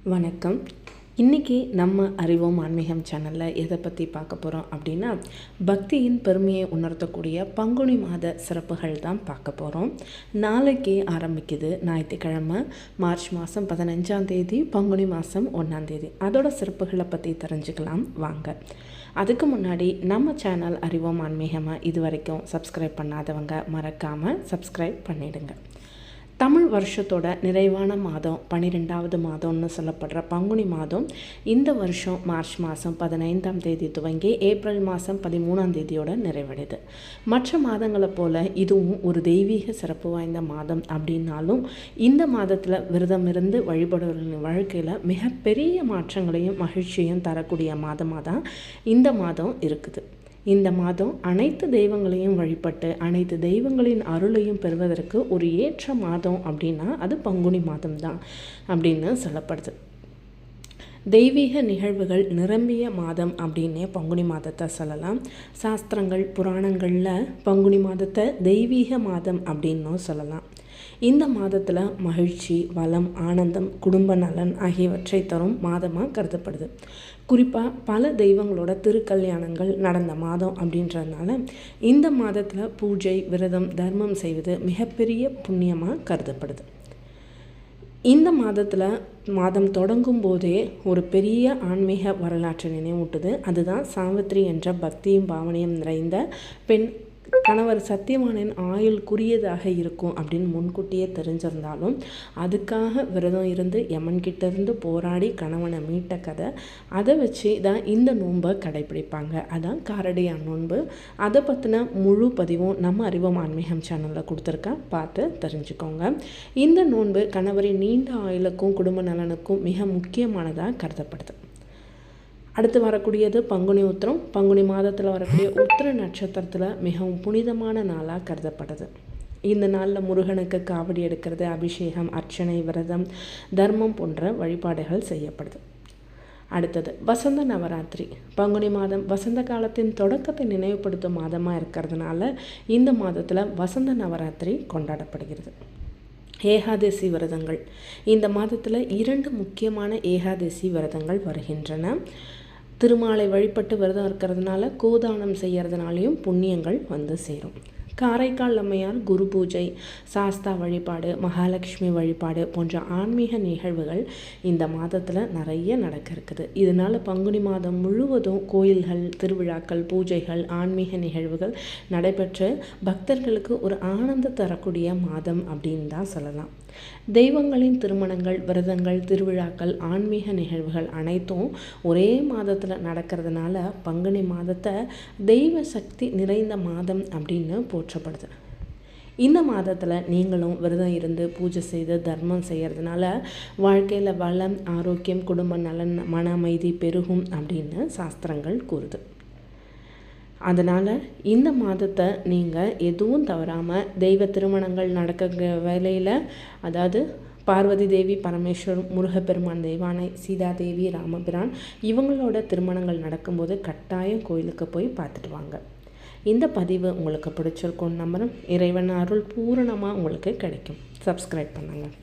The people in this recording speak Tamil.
வணக்கம். இன்றைக்கி நம்ம அறிவோம் ஆன்மீகம் சேனலில் எதை பற்றி பார்க்க போகிறோம் அப்படின்னா, பக்தியின் பெருமையை உணர்த்தக்கூடிய பங்குனி மாத சிறப்புகள் தான் பார்க்க போகிறோம். நாளைக்கு ஆரம்பிக்குது ஞாயிற்றுக்கிழமை, மார்ச் மாதம் 15ஆம் தேதி, பங்குனி மாதம் 1ஆம் தேதி. அதோட சிறப்புகளை பற்றி தெரிஞ்சுக்கலாம் வாங்க. அதுக்கு முன்னாடி நம்ம சேனல் அறிவோம் ஆன்மீகமாக இது வரைக்கும் சப்ஸ்கிரைப் பண்ணாதவங்க மறக்காமல் சப்ஸ்கிரைப் பண்ணிவிடுங்க. தமிழ் வருஷத்தோட நிறைவான மாதம் 12வது மாதம்னு சொல்லப்படுற பங்குனி மாதம் இந்த வருஷம் மார்ச் மாதம் 15ஆம் தேதி துவங்கி ஏப்ரல் மாதம் 13ஆம் தேதியோட நிறைவடையுது. மற்ற மாதங்களை போல் இதுவும் ஒரு தெய்வீக சிறப்பு வாய்ந்த மாதம் அப்படின்னாலும், இந்த மாதத்தில் விரதம் இருந்து வழிபடுவர்களின் வாழ்க்கையில் மிகப்பெரிய மாற்றங்களையும் மகிழ்ச்சியும் தரக்கூடிய மாதமாக தான் இந்த மாதம் இருக்குது. இந்த மாதம் அனைத்து தெய்வங்களையும் வழிபட்டு அனைத்து தெய்வங்களின் அருளையும் பெறுவதற்கு ஒரு ஏற்ற மாதம் அப்படின்னா அது பங்குனி மாதம் தான் அப்படின்னு சொல்லப்படுது. தெய்வீக நிகழ்வுகள் நிரம்பிய மாதம் அப்படின்னே பங்குனி மாதத்தை சொல்லலாம். சாஸ்திரங்கள் புராணங்களில் பங்குனி மாதத்தை தெய்வீக மாதம் அப்படின்னும் சொல்லலாம். இந்த மாதத்தில் மகிழ்ச்சி, வளம், ஆனந்தம், குடும்ப நலன் ஆகியவற்றை தரும் மாதமாக கருதப்படுது. குறிப்பாக பல தெய்வங்களோட திருக்கல்யாணங்கள் நடந்த மாதம் அப்படின்றதுனால இந்த மாதத்தில் பூஜை, விரதம், தர்மம் செய்வது மிகப்பெரிய புண்ணியமாக கருதப்படுது. இந்த மாதம் தொடங்கும் போதே ஒரு பெரிய ஆன்மீக வரலாற்றை நினைவூட்டுது. அதுதான் சாவித்திரி என்ற பக்தியும் பாவனையும் நிறைந்த பெண் கணவர் சத்தியவானின் ஆயுள்குரியதாக இருக்கும் அப்படின்னு முன்கூட்டியே தெரிஞ்சிருந்தாலும் அதுக்காக விரதம் இருந்து யமன்கிட்ட இருந்து போராடி கணவனை மீட்ட கதை. அதை வச்சு தான் இந்த நோன்பை கடைப்பிடிப்பாங்க. அதான் காரடியான் நோன்பு. அதை பற்றின முழு பதிவும் நம்ம அறிவோம் ஆன்மீகம் சேனலில் கொடுத்துருக்கேன், பார்த்து தெரிஞ்சுக்கோங்க. இந்த நோன்பு கணவரின் நீண்ட ஆயுளுக்கும் குடும்ப நலனுக்கும் மிக முக்கியமானதாக கருதப்படுது. அடுத்து வரக்கூடியது பங்குனி உத்திரம். பங்குனி மாதத்தில் வரக்கூடிய உத்திர நட்சத்திரத்தில் மிகவும் புனிதமான நாளாக கருதப்படுது. இந்த நாளில் முருகனுக்கு காவடி எடுக்கிறது, அபிஷேகம், அர்ச்சனை, விரதம், தர்மம் போன்ற வழிபாடுகள் செய்யப்படுது. அடுத்தது வசந்த நவராத்திரி. பங்குனி மாதம் வசந்த காலத்தின் தொடக்கத்தை நினைவுபடுத்தும் மாதமாக இருக்கிறதுனால இந்த மாதத்தில் வசந்த நவராத்திரி கொண்டாடப்படுகிறது. ஏகாதசி விரதங்கள். இந்த மாதத்தில் 2 முக்கியமான ஏகாதசி விரதங்கள் வருகின்றன. திருமாலை வழிபட்டு விரதம் இருக்கிறதுனால கோதானம் செய்கிறதுனாலையும் புண்ணியங்கள் வந்து சேரும். காரைக்கால் அம்மையார் குரு பூஜை, சாஸ்தா வழிபாடு, மகாலட்சுமி வழிபாடு போன்ற ஆன்மீக நிகழ்வுகள் இந்த மாதத்தில் நிறைய நடக்க இருக்குது. இதனால் பங்குனி மாதம் முழுவதும் கோயில்கள், திருவிழாக்கள், பூஜைகள், ஆன்மீக நிகழ்வுகள் நடைபெற்று பக்தர்களுக்கு ஒரு ஆனந்த தரக்கூடிய மாதம் அப்படின்னு தான் சொல்லலாம். தெய்வங்களின் திருமணங்கள், விரதங்கள், திருவிழாக்கள், ஆன்மீக நிகழ்வுகள் அனைத்தும் ஒரே மாதத்தில் நடக்கிறதுனால பங்குனி மாதத்தை தெய்வ சக்தி நிறைந்த மாதம் அப்படின்னு போற்றப்படுது. இந்த மாதத்தில் நீங்களும் விரதம் இருந்து பூஜை செய்து தர்மம் செய்கிறதுனால வாழ்க்கையில் வளம், ஆரோக்கியம், குடும்ப நலன், மன அமைதி பெருகும் அப்படின்னு சாஸ்திரங்கள் கூறுது. அதனால் இந்த மாதத்தை நீங்கள் எதுவும் தவறாமல் தெய்வ திருமணங்கள் நடக்கிற வேலையில், அதாவது பார்வதி தேவி, பரமேஸ்வரன், முருகப்பெருமான் தெய்வானை, சீதாதேவி, ராமபிரான் இவங்களோட திருமணங்கள் நடக்கும்போது கட்டாயம் கோயிலுக்கு போய் பார்த்துட்டு வாங்க. இந்த பதிவு உங்களுக்கு பிடிச்சிருக்கும்னு நம்புகிறேன். இறைவன் அருள் பூரணமாக உங்களுக்கு கிடைக்கும். சப்ஸ்கிரைப் பண்ணுங்கள்.